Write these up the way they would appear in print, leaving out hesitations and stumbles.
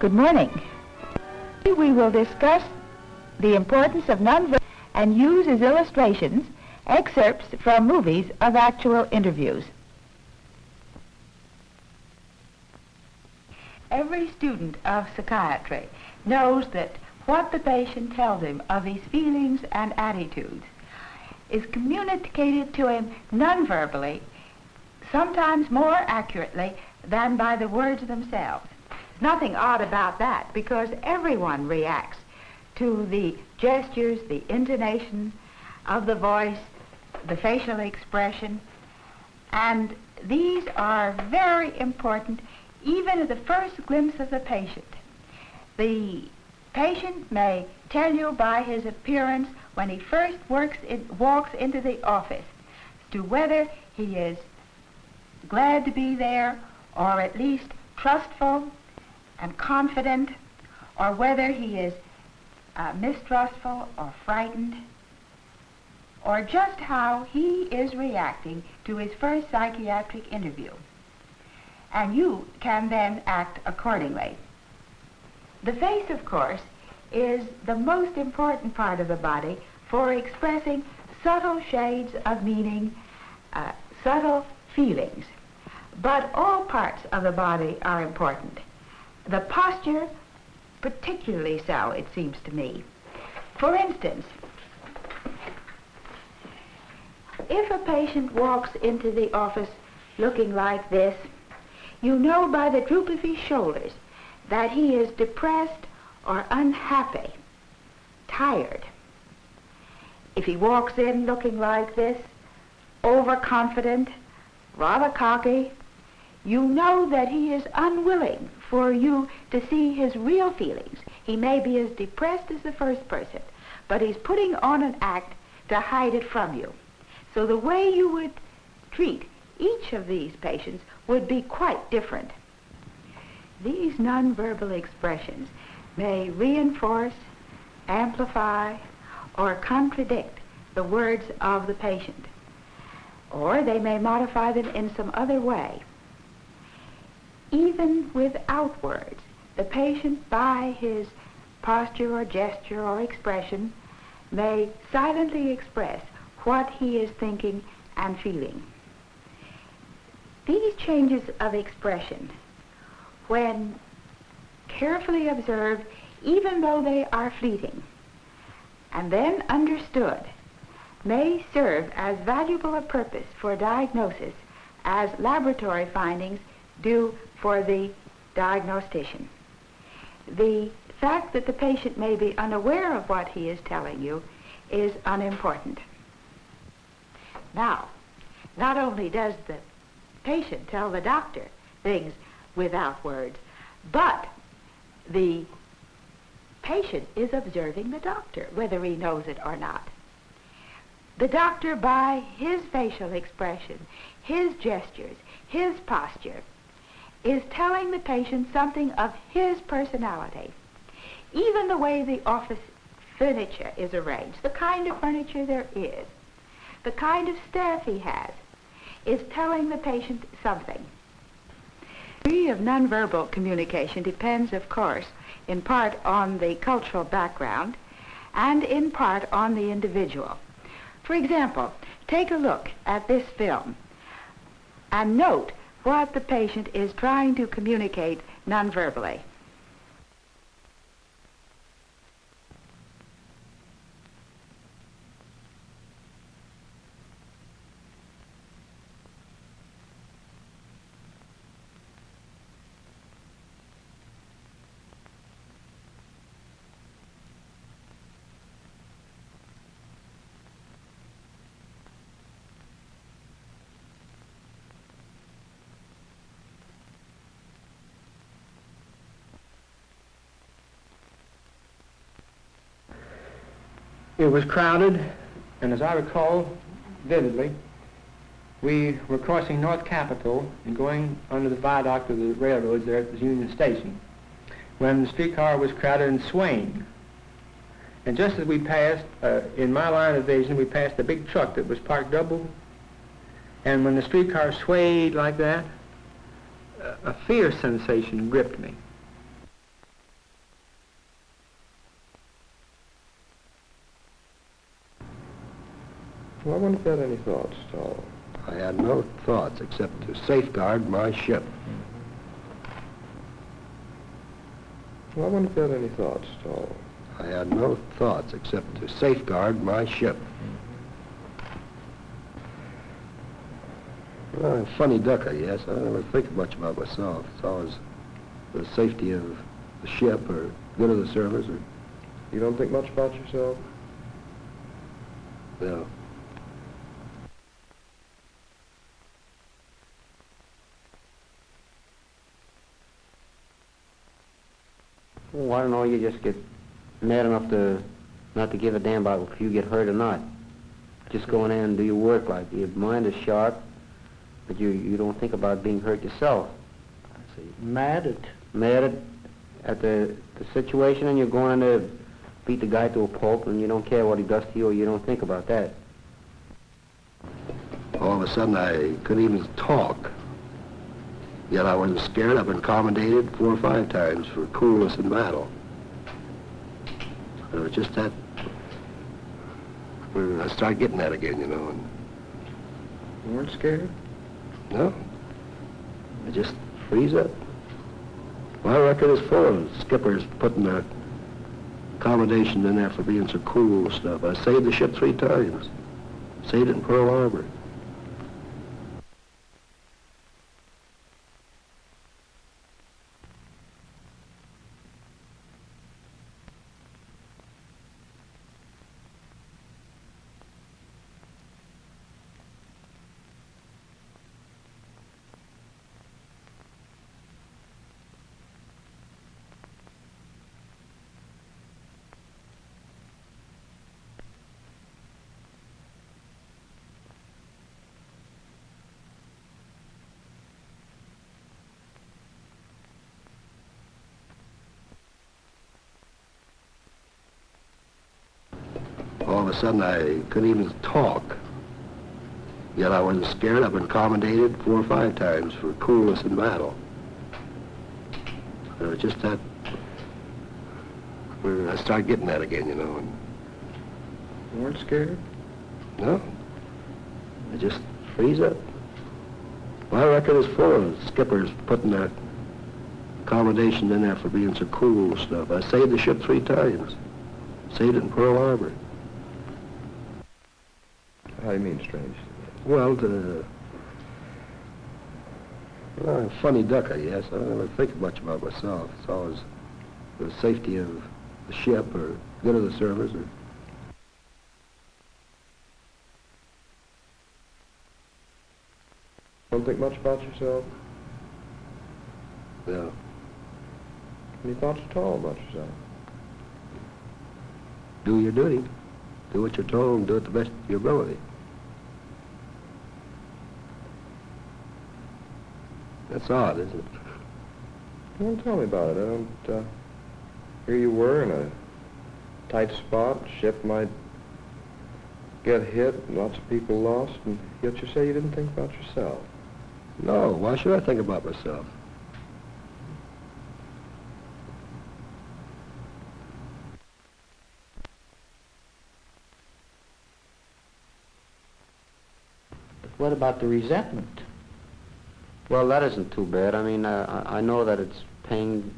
Good morning. We will discuss the importance of nonverbal and use as illustrations excerpts from movies of actual interviews. Every student of psychiatry knows that what the patient tells him of his feelings and attitudes is communicated to him nonverbally, sometimes more accurately than by the words themselves. Nothing odd about that, because everyone reacts to the gestures, the intonation of the voice, the facial expression, and these are very important even at the first glimpse of the patient. The patient may tell you by his appearance when he first walks into the office as to whether he is glad to be there, or at least trustful and confident, or whether he is mistrustful or frightened, or just how he is reacting to his first psychiatric interview. And you can then act accordingly. The face, of course, is the most important part of the body for expressing subtle shades of meaning, subtle feelings. But all parts of the body are important. The posture, particularly so, it seems to me. For instance, if a patient walks into the office looking like this, you know by the droop of his shoulders that he is depressed or unhappy, tired. If he walks in looking like this, overconfident, rather cocky, you know that he is unwilling for you to see his real feelings. He may be as depressed as the first person, but he's putting on an act to hide it from you. So the way you would treat each of these patients would be quite different. These nonverbal expressions may reinforce, amplify, or contradict the words of the patient, or they may modify them in some other way. Even without words, the patient, by his posture or gesture or expression, may silently express what he is thinking and feeling. These changes of expression, when carefully observed, even though they are fleeting, and then understood, may serve as valuable a purpose for diagnosis as laboratory findings do for the diagnostician. The fact that the patient may be unaware of what he is telling you is unimportant. Now, not only does the patient tell the doctor things without words, but the patient is observing the doctor, whether he knows it or not. The doctor, by his facial expression, his gestures, his posture, is telling the patient something of his personality. Even the way the office furniture is arranged, the kind of furniture there is, the kind of staff he has, is telling the patient something. The degree of nonverbal communication depends, of course, in part on the cultural background and in part on the individual. For example, take a look at this film and note what the patient is trying to communicate nonverbally. It was crowded, and as I recall vividly, we were crossing North Capitol and going under the viaduct of the railroads there at the Union Station, when the streetcar was crowded and swaying. And just as we passed, in my line of vision, we passed a big truck that was parked double, and when the streetcar swayed like that, a fear sensation gripped me. Well, I wouldn't have had any thoughts at all. I had no thoughts except to safeguard my ship. Well, I wouldn't have had any thoughts at all. I had no thoughts except to safeguard my ship. Well, I'm a funny duck, I guess. I don't ever think much about myself. It's always the safety of the ship or good of the service or... You don't think much about yourself? No. Well, I don't know, you just get mad enough to not to give a damn about if you get hurt or not. Just go in there and do your work. Like, your mind is sharp, but you don't think about being hurt yourself. I see. Mad at the situation, and you're going in there to beat the guy to a pulp, and you don't care what he does to you, or you don't think about that. All of a sudden, I couldn't even talk. Yet I wasn't scared. I've been commendated 4 or 5 times for coolness in battle. It was just that... I started getting that again, you know. And You weren't scared? no. I just freeze up. My record is full of skippers putting their accommodations in there for being so cool and stuff. I saved the ship 3 times. Saved it in Pearl Harbor. All of a sudden, I couldn't even talk. Yet I wasn't scared. I've been commendated 4 or 5 times for coolness in battle. It was just that... I started getting that again, you know. And You weren't scared? no. I just freeze up. My record is full of skippers putting their accommodations in there for being so cool and stuff. I saved the ship 3 times. Saved it in Pearl Harbor. How do you mean, strange? Well, I'm a funny duck, I guess. I don't ever think much about myself. It's always the safety of the ship or good of the service or... Don't think much about yourself? No. Any thoughts at all about yourself? Do your duty. Do what you're told and do it the best of your ability. That's odd, isn't it? Well, tell me about it. I don't... Here you were in a tight spot. Ship might get hit, lots of people lost, and yet you say you didn't think about yourself. No, why should I think about myself? What about the resentment? Well, that isn't too bad. I mean, I know that it's paying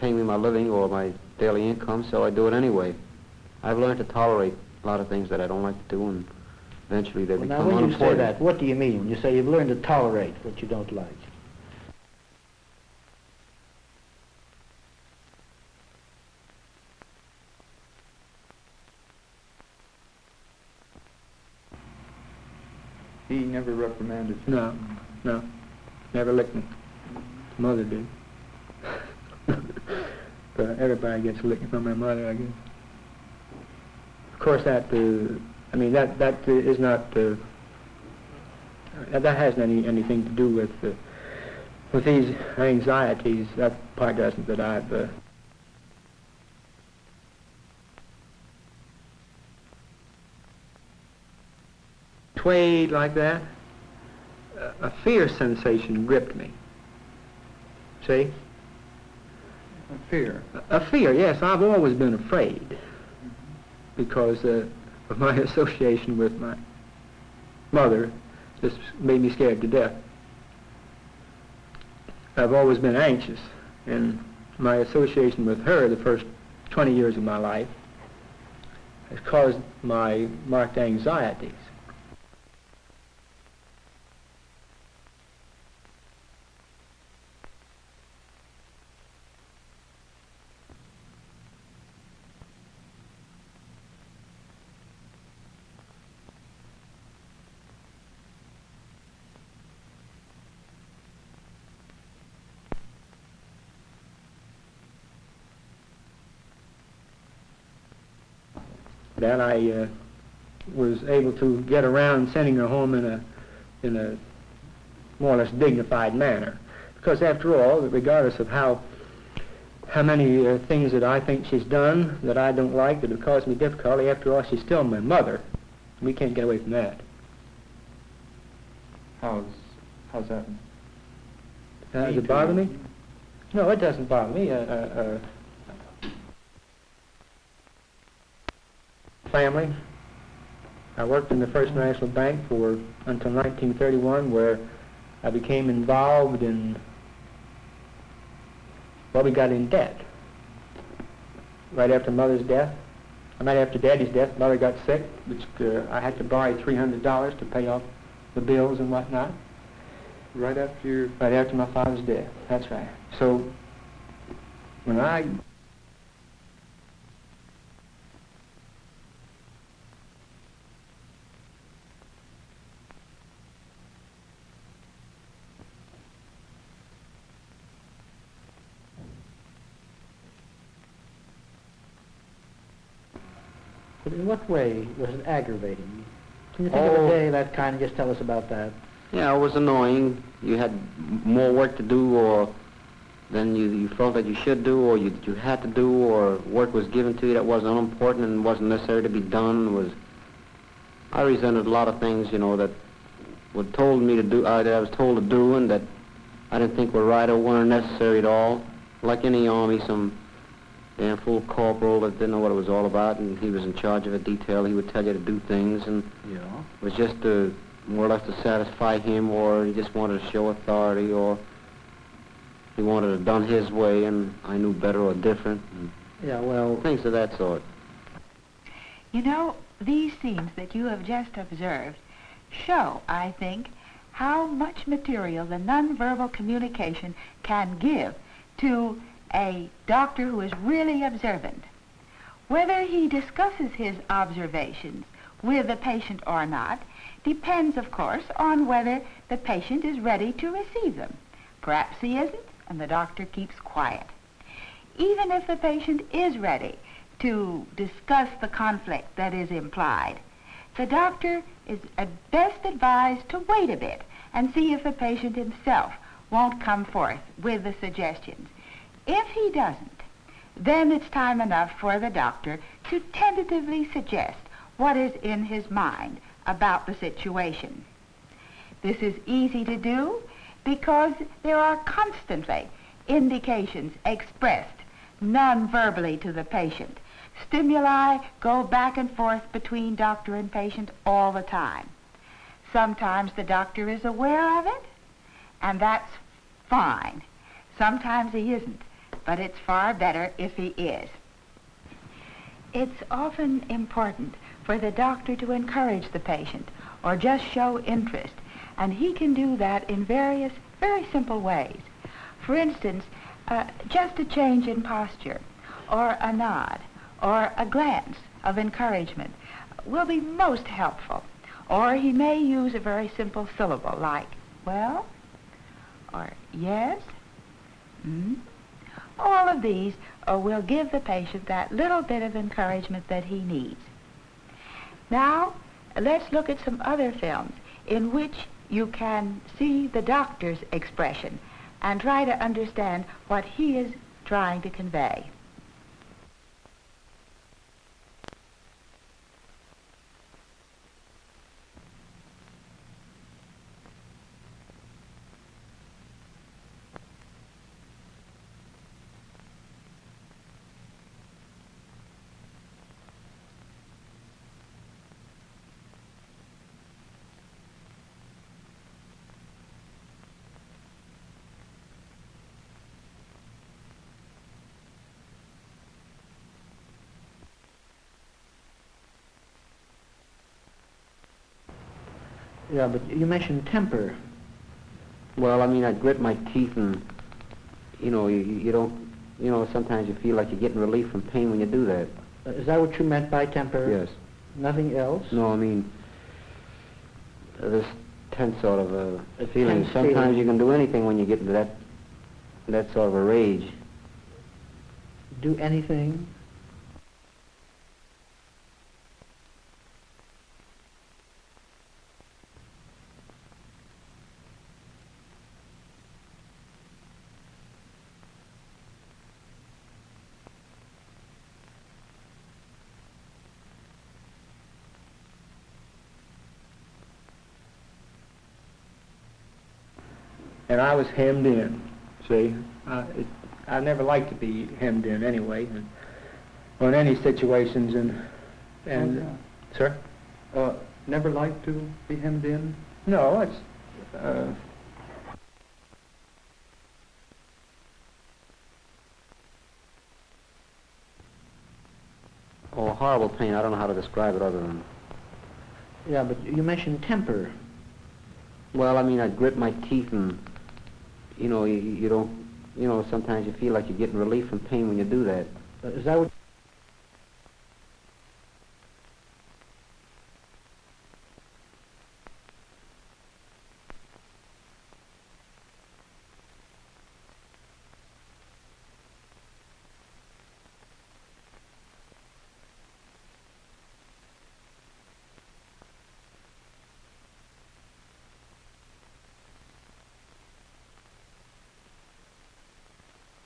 me my living or my daily income, so I do it anyway. I've learned to tolerate a lot of things that I don't like to do, and eventually they Well, become now, when you say unimportant. that, what do you mean when you say you've learned to tolerate what you don't like? He never reprimanded you? No, no. Never licked me. Mother did. But everybody gets a licking from their mother, I guess. Of course, that I mean, that is not that hasn't anything to do with these anxieties. That part doesn't. That I've swayed like that. A fear sensation gripped me. See? A fear. A fear, yes. I've always been afraid because of my association with mother just made me scared to death. I've always been anxious, and my association with her the first 20 years of my life has caused my marked anxieties. That I was able to get around sending her home in a more or less dignified manner, because after all, regardless of how many things that I think she's done that I don't like that have caused me difficulty, after all, she's still my mother. We can't get away from that. How's that? Does it bother me? No, it doesn't bother me. Family. I worked in the First National Bank until 1931, where I became involved in, well, we got in debt. Right after Mother's death, right after Daddy's death, Mother got sick, which I had to borrow $300 to pay off the bills and whatnot. Right after my father's death, that's right. So, when I But in what way was it aggravating? Can you think of a day that kind? Just tell us about that. Yeah, it was annoying. You had more work to do, or than you felt that you should do, or you had to do, or work was given to you that was unimportant and wasn't necessary to be done. I resented a lot of things, that were told me to do, that I was told to do, and that I didn't think were right or weren't necessary at all. Like any army, some damn fool corporal that didn't know what it was all about, and he was in charge of a detail. He would tell you to do things, and it was just more or less to satisfy him, or he just wanted to show authority, or he wanted it done his way, and I knew better or different. Things of that sort. You know, these scenes that you have just observed show, I think, how much material the nonverbal communication can give to a doctor who is really observant. Whether he discusses his observations with the patient or not depends, of course, on whether the patient is ready to receive them. Perhaps he isn't, and the doctor keeps quiet. Even if the patient is ready to discuss the conflict that is implied, the doctor is at best advised to wait a bit and see if the patient himself won't come forth with the suggestions. If he doesn't, then it's time enough for the doctor to tentatively suggest what is in his mind about the situation. This is easy to do because there are constantly indications expressed non-verbally to the patient. Stimuli go back and forth between doctor and patient all the time. Sometimes the doctor is aware of it, and that's fine. Sometimes he isn't, but it's far better if he is. It's often important for the doctor to encourage the patient or just show interest, and he can do that in various very simple ways. For instance, just a change in posture, or a nod, or a glance of encouragement will be most helpful. Or he may use a very simple syllable like, well, or yes, All of these will give the patient that little bit of encouragement that he needs. Now, let's look at some other films in which you can see the doctor's expression and try to understand what he is trying to convey. Yeah, but you mentioned temper. Well, I mean, I grit my teeth and, you don't, sometimes you feel like you're getting relief from pain when you do that. Is that what you meant by temper? Yes. Nothing else? No, I mean, this tense sort of A feeling. tense Sometimes feeling. you can do anything when you get into that sort of a rage. Do anything? And I was hemmed in, see? I never liked to be hemmed in anyway, or in any situations, and sir? Never liked to be hemmed in? No, it's, Oh, horrible pain. I don't know how to describe it other than... Yeah, but you mentioned temper. Well, I mean, I grit my teeth and, you don't, sometimes you feel like you're getting relief from pain when you do that. Is that what...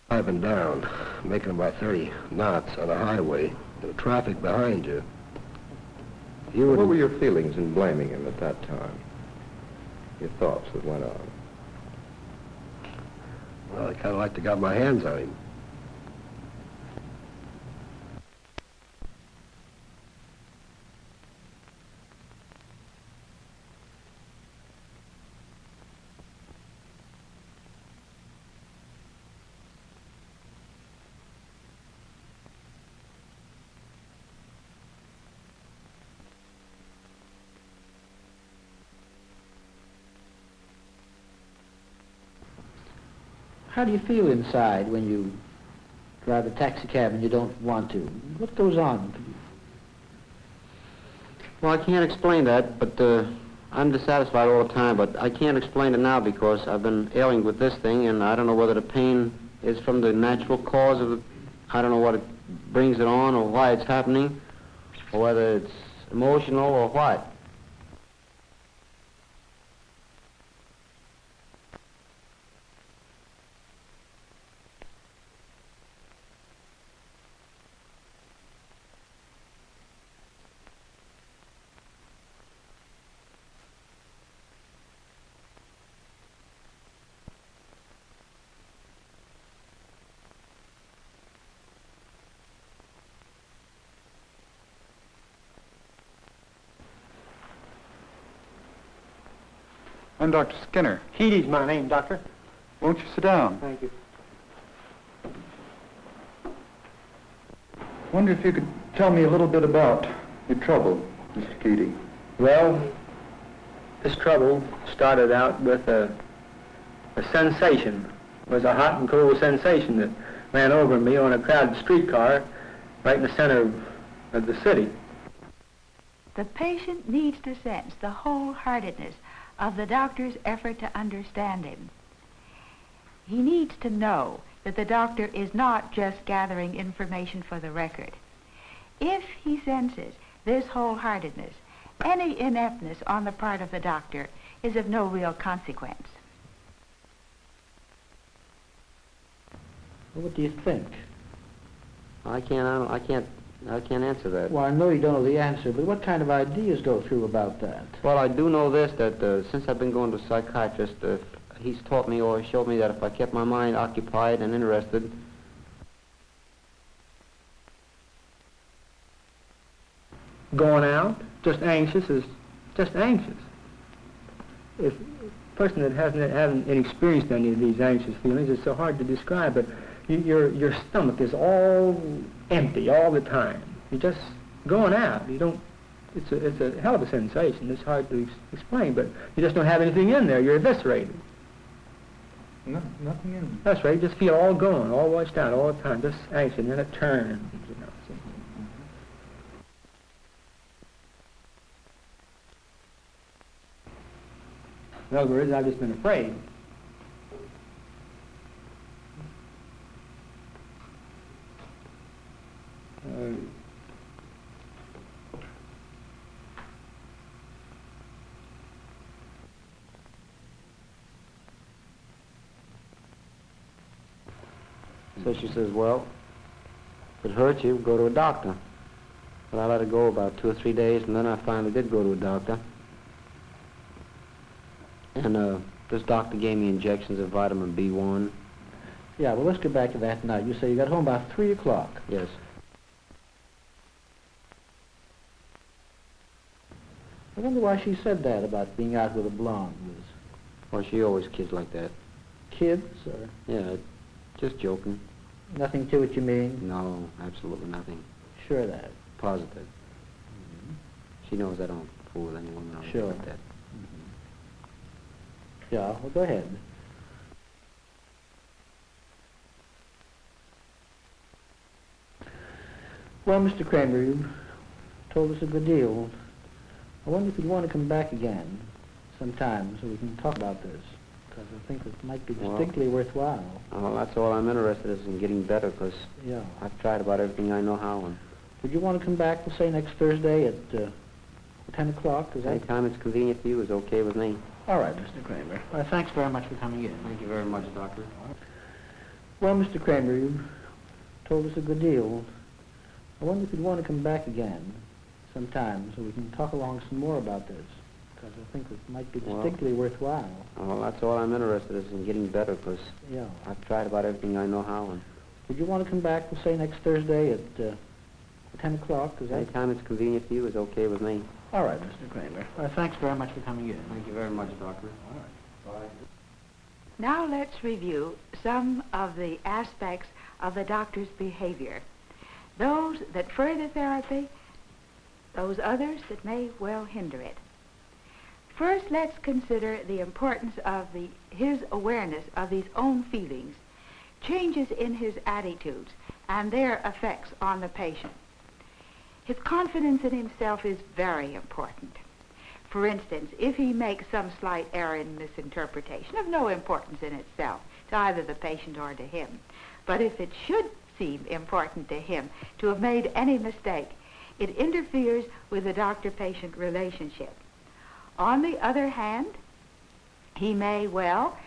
Driving down, making about 30 knots on a highway, the traffic behind you. What were your feelings in blaming him at that time? Your thoughts that went on? Well, I kind of like to got my hands on him. How do you feel inside when you drive a taxi cab and you don't want to? What goes on? Well, I can't explain that, but I'm dissatisfied all the time, but I can't explain it now because I've been ailing with this thing, and I don't know whether the pain is from the natural cause of I don't know what it brings it on or why it's happening, or whether it's emotional or what. I'm Dr. Skinner. Healy's my name, doctor. Won't you sit down? Thank you. Wonder if you could tell me a little bit about your trouble, Mr. Keating. Well, this trouble started out with a sensation. It was a hot and cold sensation that ran over me on a crowded streetcar right in the center of the city. The patient needs to sense the wholeheartedness of the doctor's effort to understand him. He needs to know that the doctor is not just gathering information for the record. If he senses this wholeheartedness, any ineptness on the part of the doctor is of no real consequence. What do you think? I can't answer that. Well, I know you don't know the answer, but what kind of ideas go through about that? Well, I do know this, that since I've been going to a psychiatrist, he's taught me or showed me that if I kept my mind occupied and interested, Going out, just anxious, is just anxious. If a person that hasn't experienced any of these anxious feelings, it's so hard to describe, but your stomach is all empty all the time. You're just going out. You don't it's a hell of a sensation. It's hard to explain, but you just don't have anything in there. You're eviscerated. No, nothing in. That's right. You just feel all going, all washed out, all the time, just anxious, and then it turns, you know. So. In other words, I've just been afraid. So she says, well, if it hurts you, go to a doctor. But I let it go about 2 or 3 days, and then I finally did go to a doctor. And this doctor gave me injections of vitamin B1. Yeah, well, let's get back to that now. You say you got home about 3 o'clock. Yes. I wonder why she said that about being out with a blonde. Was Well, she always kids like that. kids or Yeah, just joking. nothing to it, you mean? No, absolutely nothing. Sure of that. Positive. She knows I don't fool with any woman or anything Sure. like that. Yeah, well, go ahead. Well, Mr. Kramer, you told us a good deal. I wonder if you'd want to come back again sometime so we can talk about this, because I think it might be distinctly worthwhile. Well, that's all I'm interested is in getting better, because Yeah. I've tried about everything I know how. And Would you want to come back, we'll say next Thursday at 10 o'clock? Is that... any time it's convenient for you is okay with me. All right, Mr. Kramer. Thanks very much for coming in. Thank you very much, Doctor. Well, Mr. Kramer, you told us a good deal. I wonder if you'd want to come back again sometime so we can talk along some more about this, because I think it might be distinctly worthwhile. Well, that's all I'm interested is in getting better, because Yeah. I've tried about everything I know how. And Would you want to come back, we'll say next Thursday at 10 o'clock? Is any that... time it's convenient for you is okay with me. All right, Mr. Kramer. Thanks very much for coming in. Thank you very much, Doctor. Now let's review some of the aspects of the doctor's behavior. Those that further therapy, those others that may well hinder it. First, let's consider the importance of his awareness of his own feelings, changes in his attitudes, and their effects on the patient. His confidence in himself is very important. For instance, if he makes some slight error in misinterpretation of no importance in itself to either the patient or to him, but if it should seem important to him to have made any mistake, it interferes with the doctor-patient relationship. On the other hand, he may well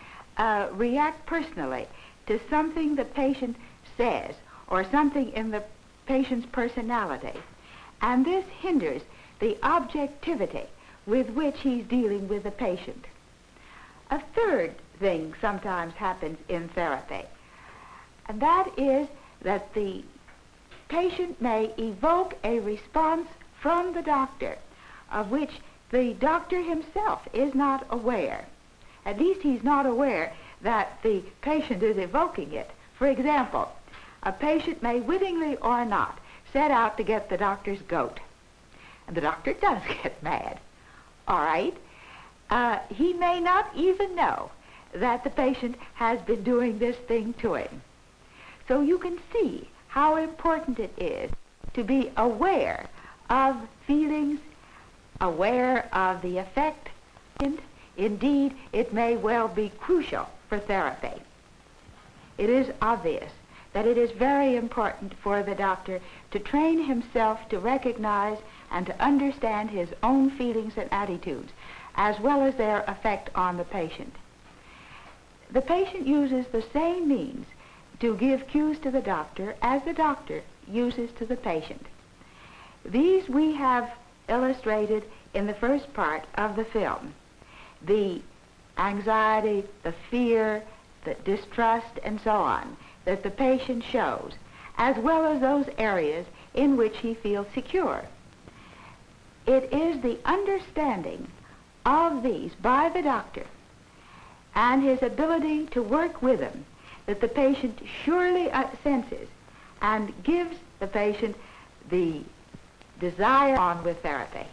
react personally to something the patient says or something in the patient's personality, and this hinders the objectivity with which he's dealing with the patient. A third thing sometimes happens in therapy, and that is that the patient may evoke a response from the doctor of which the doctor himself is not aware. At least he's not aware that the patient is evoking it. For example, a patient may wittingly or not set out to get the doctor's goat, and the doctor does get mad. All right? He may not even know that the patient has been doing this thing to him. So you can see how important it is to be aware of feelings, aware of the effect, and indeed, it may well be crucial for therapy. It is obvious that it is very important for the doctor to train himself to recognize and to understand his own feelings and attitudes, as well as their effect on the patient. The patient uses the same means to give cues to the doctor as the doctor uses to the patient. These we have illustrated in the first part of the film. The anxiety, the fear, the distrust, and so on that the patient shows, as well as those areas in which he feels secure. It is the understanding of these by the doctor and his ability to work with them that the patient surely senses and gives the patient the desire on with therapy.